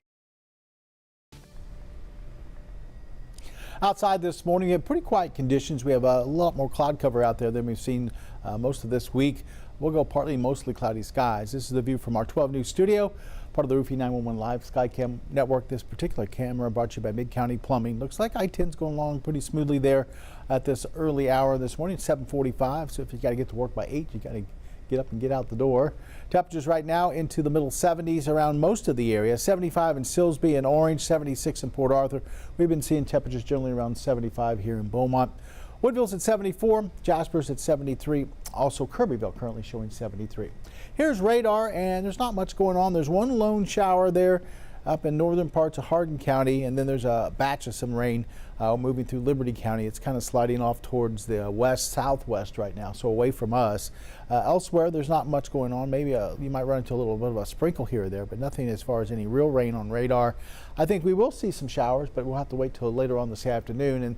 Outside this morning, we have pretty quiet conditions. We have a lot more cloud cover out there than we've seen most of this week. We'll go partly mostly cloudy skies. This is the view from our 12 News studio, part of the Roofy 911 Live Skycam network. This particular camera brought to you by Mid-County Plumbing. Looks like I-10's going along pretty smoothly there at this early hour this morning, 7:45. So if you got to get to work by 8, you got to get up and get out the door. Temperatures right now into the middle 70s around most of the area. 75 in Silsbee and Orange, 76 in Port Arthur. We've been seeing temperatures generally around 75 here in Beaumont. Woodville's at 74, Jasper's at 73, also Kirbyville currently showing 73. Here's radar, and there's not much going on. There's one lone shower there up in northern parts of Hardin County, and then there's a batch of some rain moving through Liberty County. It's kind of sliding off towards the west-southwest right now, so away from us. Elsewhere, there's not much going on. Maybe you might run into a little bit of a sprinkle here or there, but nothing as far as any real rain on radar. I think we will see some showers, but we'll have to wait till later on this afternoon. And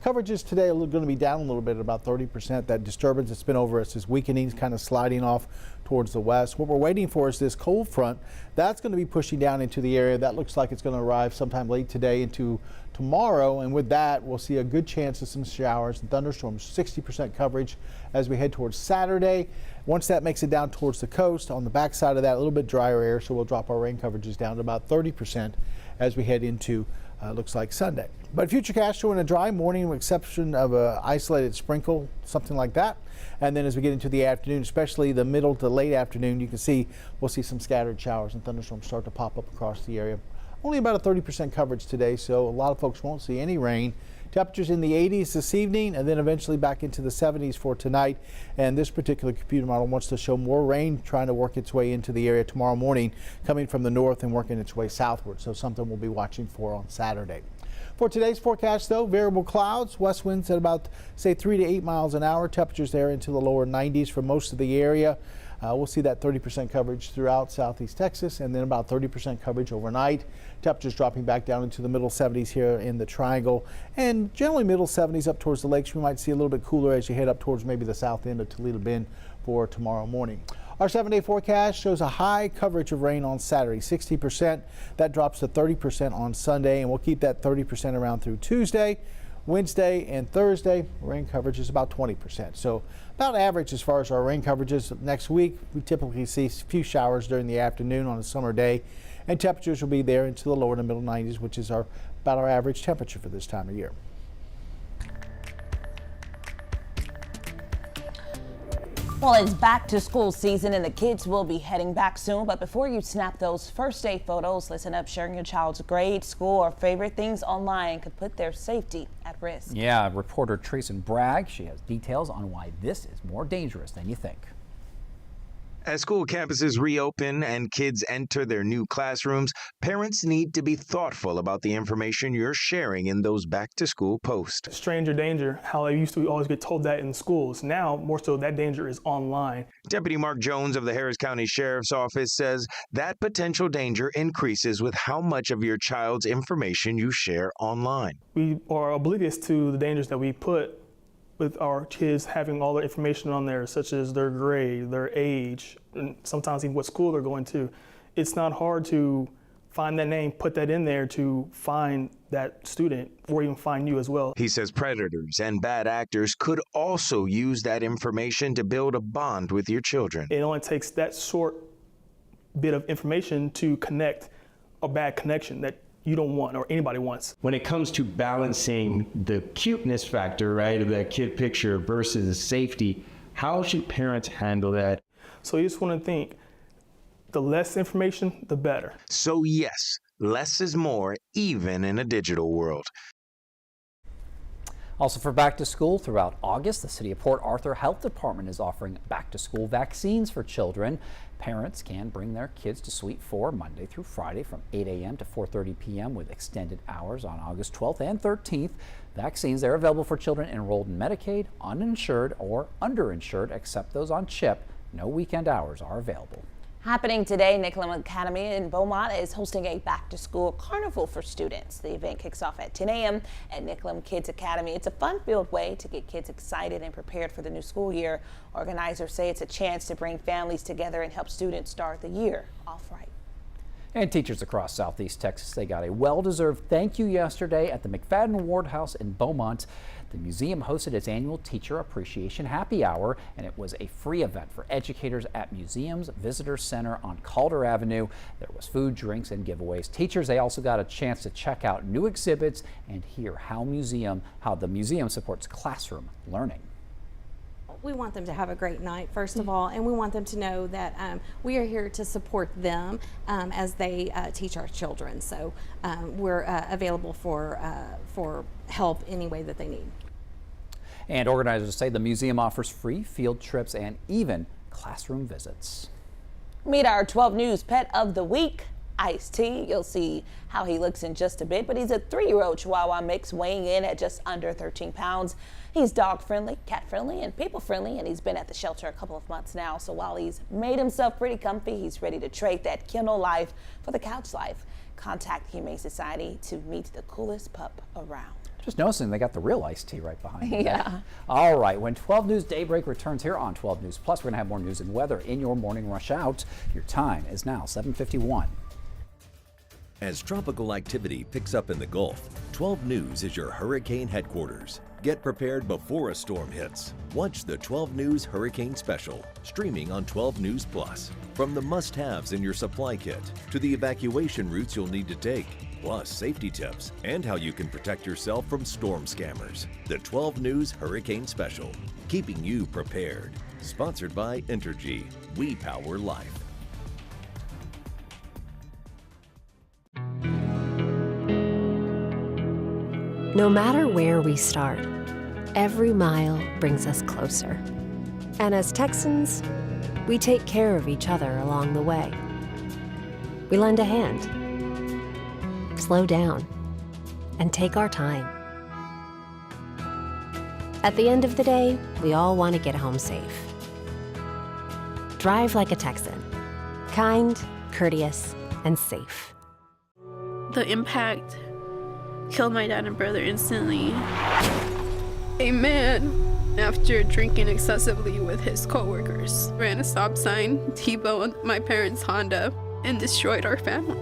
coverages today are going to be down a little bit, about 30%. That disturbance that's been over us is weakening, kind of sliding off towards the west. What we're waiting for is this cold front. That's going to be pushing down into the area. That looks like it's going to arrive sometime late today into tomorrow. And with that, we'll see a good chance of some showers and thunderstorms, 60% coverage as we head towards Saturday. Once that makes it down towards the coast, on the backside of that, a little bit drier air, so we'll drop our rain coverages down to about 30% as we head into looks like Sunday. But Futurecast showing a dry morning with exception of an isolated sprinkle, something like that. And then as we get into the afternoon, especially the middle to late afternoon, you can see we'll see some scattered showers and thunderstorms start to pop up across the area. Only about a 30% coverage today, so a lot of folks won't see any rain. Temperatures in the 80s this evening, and then eventually back into the 70s for tonight. And this particular computer model wants to show more rain trying to work its way into the area tomorrow morning, coming from the north and working its way southward. So something we'll be watching for on Saturday. For today's forecast, though, variable clouds, west winds at about, say, 3 to 8 miles an hour. Temperatures there into the lower 90s for most of the area. We'll see that 30% coverage throughout southeast Texas, and then about 30% coverage overnight. Temperatures dropping back down into the middle 70s here in the Triangle, and generally middle 70s up towards the lakes. We might see a little bit cooler as you head up towards maybe the south end of Toledo Bend for tomorrow morning. Our 7-day forecast shows a high coverage of rain on Saturday, 60%. That drops to 30% on Sunday, and we'll keep that 30% around through Tuesday. Wednesday and Thursday, rain coverage is about 20%. So about average as far as our rain coverages. Next week, we typically see a few showers during the afternoon on a summer day, and temperatures will be there into the lower to middle 90s, which is about our average temperature for this time of year.
Well, it's back to school season and the kids will be heading back soon. But before you snap those first day photos, listen up. Sharing your child's grade, school, or favorite things online could put their safety at risk.
Yeah, reporter Treason Bragg, she has details on why this is more dangerous than you think.
As school campuses reopen and kids enter their new classrooms, parents need to be thoughtful about the information you're sharing in those back-to-school posts.
Stranger danger, how I used to always get told that in schools. Now, more so, that danger is online.
Deputy Mark Jones of the Harris County Sheriff's Office says that potential danger increases with how much of your child's information you share online.
We are oblivious to the dangers that we put with our kids having all their information on there, such as their grade, their age, and sometimes even what school they're going to. It's not hard to find that name, put that in there to find that student or even find you as well.
He says predators and bad actors could also use that information to build a bond with your children.
It only takes that short bit of information to connect a bad connection that you don't want or anybody wants.
When it comes to balancing the cuteness factor, right, of that kid picture versus the safety, how should parents handle that?
So you just want to think, the less information, the better.
So yes, less is more, even in a digital world.
Also for back to school throughout August, the City of Port Arthur Health Department is offering back to school vaccines for children. Parents can bring their kids to Suite 4 Monday through Friday from 8 a.m. to 4:30 p.m. with extended hours on August 12th and 13th. Vaccines are available for children enrolled in Medicaid, uninsured, or underinsured, except those on CHIP. No weekend hours are available.
Happening today, Nicklem Academy in Beaumont is hosting a back-to-school carnival for students. The event kicks off at 10 a.m. at Nicklem Kids Academy. It's a fun-filled way to get kids excited and prepared for the new school year. Organizers say it's a chance to bring families together and help students start the year off right.
And teachers across Southeast Texas, they got a well-deserved thank you yesterday at the McFadden Ward House in Beaumont. The museum hosted its annual Teacher Appreciation Happy Hour, and it was a free event for educators at Museum's Visitor Center on Calder Avenue. There was food, drinks, and giveaways. Teachers, they also got a chance to check out new exhibits and hear how the museum supports classroom learning.
We want them to have a great night, first of all, and we want them to know that we are here to support them as they teach our children. So we're available for help any way that they need.
And organizers say the museum offers free field trips and even classroom visits.
Meet our 12 News Pet of the Week, Ice-T. You'll see how he looks in just a bit, but he's a 3-year-old Chihuahua mix weighing in at just under 13 pounds. He's dog friendly, cat friendly, and people friendly, and he's been at the shelter a couple of months now. So while he's made himself pretty comfy, he's ready to trade that kennel life for the couch life. Contact Humane Society to meet the coolest pup around.
Just noticing they got the real Ice-T right behind you.
Yeah.
All right, when 12 News Daybreak returns here on 12 News Plus, we're going to have more news and weather in your morning rush out. Your time is now 7:51.
As tropical activity picks up in the Gulf, 12 News is your hurricane headquarters. Get prepared before a storm hits. Watch the 12 News Hurricane Special, streaming on 12 News Plus. From the must-haves in your supply kit to the evacuation routes you'll need to take, plus safety tips and how you can protect yourself from storm scammers. The 12 News Hurricane Special, keeping you prepared. Sponsored by Entergy. We power life.
No matter where we start, every mile brings us closer. And as Texans, we take care of each other along the way. We lend a hand, slow down, and take our time. At the end of the day, we all want to get home safe. Drive like a Texan. Kind, courteous, and safe.
The impact killed my dad and brother instantly. A man, after drinking excessively with his coworkers, ran a stop sign, T-boned my parents' Honda, and destroyed our family.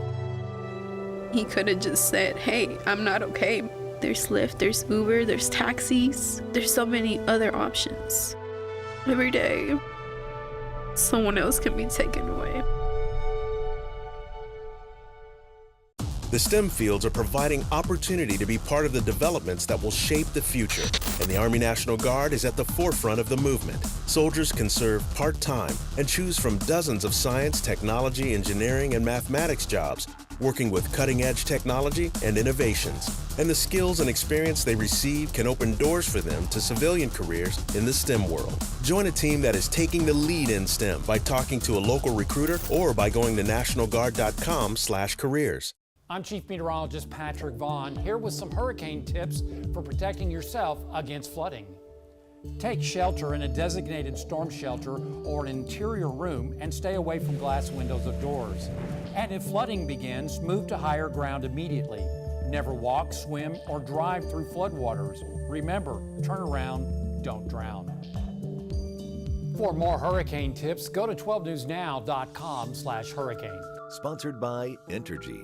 He could have just said, hey, I'm not okay. There's Lyft, there's Uber, there's taxis. There's so many other options. Every day, someone else can be taken away.
The STEM fields are providing opportunity to be part of the developments that will shape the future, and the Army National Guard is at the forefront of the movement. Soldiers can serve part-time and choose from dozens of science, technology, engineering, and mathematics jobs, working with cutting-edge technology and innovations. And the skills and experience they receive can open doors for them to civilian careers in the STEM world. Join a team that is taking the lead in STEM by talking to a local recruiter or by going to nationalguard.com/careers.
I'm Chief Meteorologist Patrick Vaughn, here with some hurricane tips for protecting yourself against flooding. Take shelter in a designated storm shelter or an interior room and stay away from glass windows of doors. And if flooding begins, move to higher ground immediately. Never walk, swim, or drive through floodwaters. Remember, turn around, don't drown. For more hurricane tips, go to 12newsnow.com/hurricane.
Sponsored by Entergy.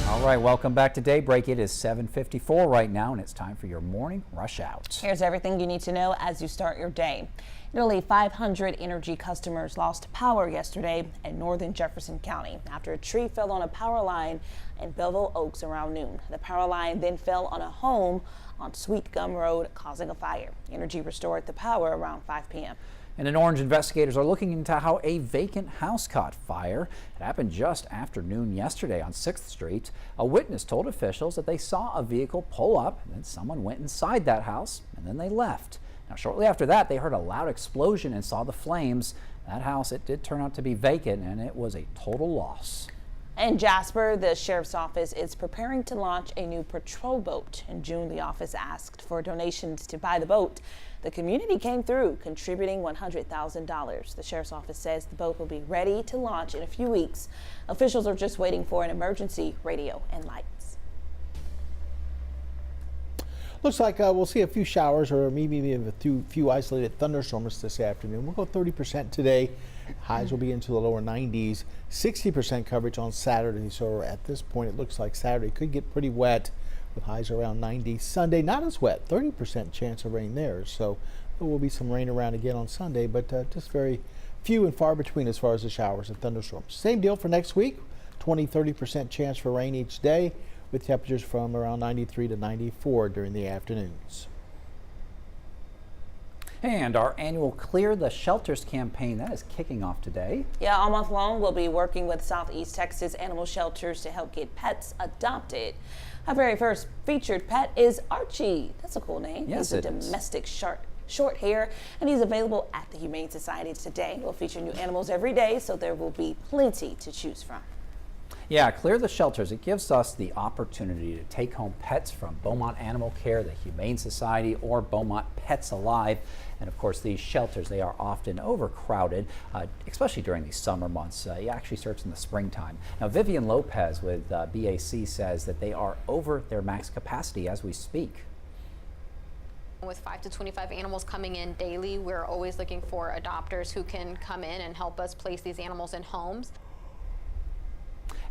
All right, welcome back to Daybreak. It is 7:54 right now, and it's time for your morning rush out.
Here's everything you need to know as you start your day. Nearly 500 Energy customers lost power yesterday in northern Jefferson County after a tree fell on a power line in Belleville Oaks around noon. The power line then fell on a home on Sweet Gum Road, causing a fire. Energy restored the power around 5 p.m.
And in Orange, investigators are looking into how a vacant house caught fire. It happened just after noon yesterday on 6th Street. A witness told officials that they saw a vehicle pull up, and then someone went inside that house, and then they left. Now, shortly after that, they heard a loud explosion and saw the flames. That house, it did turn out to be vacant, and it was a total loss.
In Jasper, the sheriff's office is preparing to launch a new patrol boat. In June, the office asked for donations to buy the boat. The community came through, contributing $100,000. The sheriff's office says the boat will be ready to launch in a few weeks. Officials are just waiting for an emergency radio and lights.
Looks like we'll see a few showers or maybe a few isolated thunderstorms this afternoon. We'll go 30% today. Highs will be into the lower 90s. 60% coverage on Saturday. So at this point, it looks like Saturday could get pretty wet with highs around 90. Sunday, not as wet. 30% chance of rain there. So there will be some rain around again on Sunday, but just very few and far between as far as the showers and thunderstorms. Same deal for next week. 20-30% chance for rain each day, with temperatures from around 93 to 94 during the afternoons.
And our annual Clear the Shelters campaign, that is kicking off today.
Yeah, all month long we'll be working with Southeast Texas animal shelters to help get pets adopted. Our very first featured pet is Archie. That's a cool name.
Yes,
He's a domestic short hair, and he's available at the Humane Society today. We'll feature new animals every day, so there will be plenty to choose from.
Yeah, Clear the Shelters. It gives us the opportunity to take home pets from Beaumont Animal Care, the Humane Society, or Beaumont Pets Alive. And of course, these shelters, they are often overcrowded, especially during these summer months. It actually starts in the springtime. Now, Vivian Lopez with BAC says that they are over their max capacity as we speak.
With 5 to 25 animals coming in daily, we're always looking for adopters who can come in and help us place these animals in homes.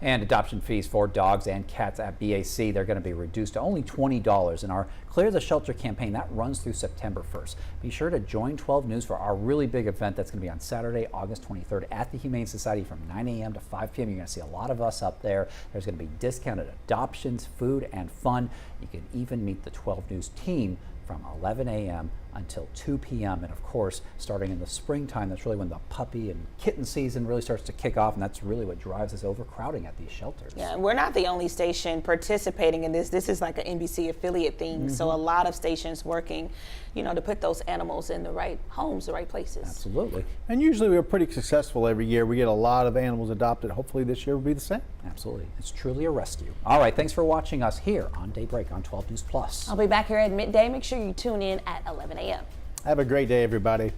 And adoption fees for dogs and cats at BAC, they're going to be reduced to only $20. And our Clear the Shelter campaign, that runs through September 1st. Be sure to join 12 News for our really big event that's going to be on Saturday, August 23rd at the Humane Society from 9 a.m. to 5 p.m. You're going to see a lot of us up there. There's going to be discounted adoptions, food, and fun. You can even meet the 12 News team from 11 a.m. until 2 p.m. And of course, starting in the springtime, that's really when the puppy and kitten season really starts to kick off, and that's really what drives this overcrowding at these shelters.
Yeah, and we're not the only station participating in this. This is like an NBC affiliate thing, so a lot of stations working, you know, to put those animals in the right homes, the right places.
Absolutely.
And usually we're pretty successful every year. We get a lot of animals adopted. Hopefully this year will be the same.
Absolutely. It's truly a rescue. All right, thanks for watching us here on Daybreak on 12 News Plus.
I'll be back here at midday. Make sure you tune in at 11 a.m.
Have a great day, everybody.